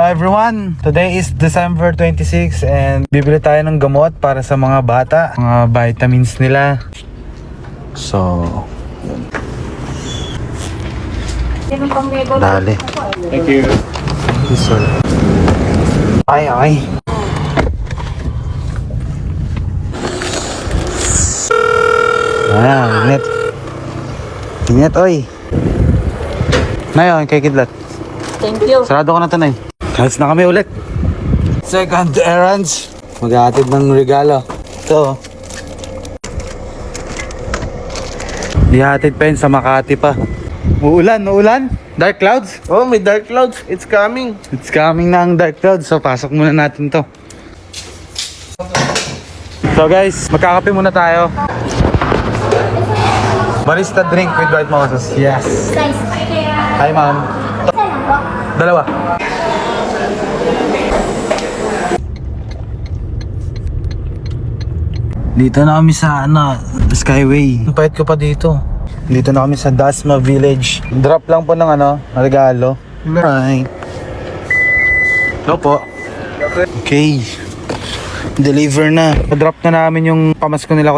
everyone, today is December 26 and bibili tayo ng gamot para sa mga bata, mga vitamins nila. So, dali. Thank you. Thank you, sir. Ay. Init. Init, oy. Ngayon, kay Kidlat. Thank you. Sarado ko na ito, Nay. Kalis na kami ulit. Second errands. Maghahatid ng regalo. Ito. Ihatid pa yun sa Makati pa. Uulan. Dark clouds? Oh, may dark clouds. It's coming. It's coming na ang dark clouds. So, pasok muna natin to. So guys, magkakape muna tayo. Barista drink with white mimosas. Yes. Hi, ma'am. Dalawa. Dito na kami sa Skyway. Ang pahit ko pa dito. Dito na kami sa Dasma Village. Drop lang po ng regalo. Right. Hello po. Okay. Deliver na. Pa-drop na namin yung pamasko nila